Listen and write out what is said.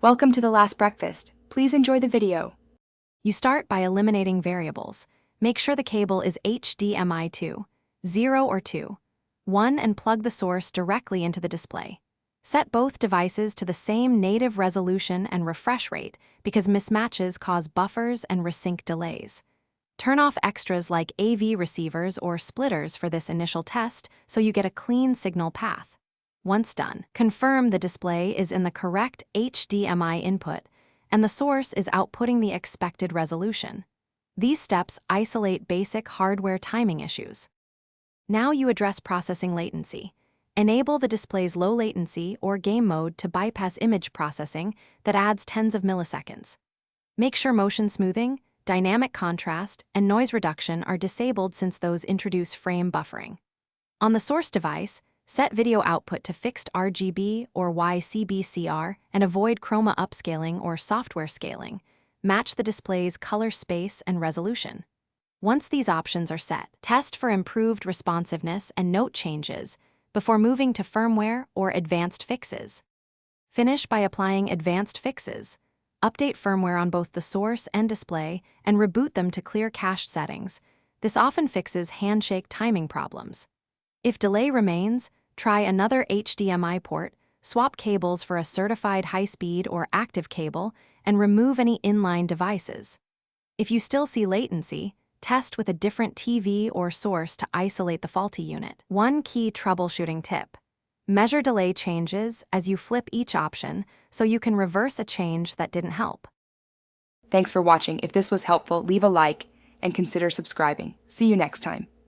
Welcome to the last breakfast. Please enjoy the video. You start by eliminating variables. Make sure the cable is HDMI 2, 0 or 2, 1 and plug the source directly into the display. Set both devices to the same native resolution and refresh rate because mismatches cause buffers and resync delays. Turn off extras like AV receivers or splitters for this initial test so you get a clean signal path. Once done, confirm the display is in the correct HDMI input and the source is outputting the expected resolution. These steps isolate basic hardware timing issues. Now you address processing latency. Enable the display's low latency or game mode to bypass image processing that adds tens of milliseconds. Make sure motion smoothing, dynamic contrast, and noise reduction are disabled since those introduce frame buffering. On the source device, set video output to fixed RGB or YCBCR and avoid chroma upscaling or software scaling. Match the display's color space and resolution. Once these options are set, test for improved responsiveness and note changes before moving to firmware or advanced fixes. Finish by applying advanced fixes. Update firmware on both the source and display and reboot them to clear cached settings. This often fixes handshake timing problems. If delay remains, try another HDMI port, swap cables for a certified high-speed or active cable, and remove any inline devices. If you still see latency, test with a different TV or source to isolate the faulty unit. One key troubleshooting tip: measure delay changes as you flip each option so you can reverse a change that didn't help. Thanks for watching. If this was helpful, leave a like and consider subscribing. See you next time.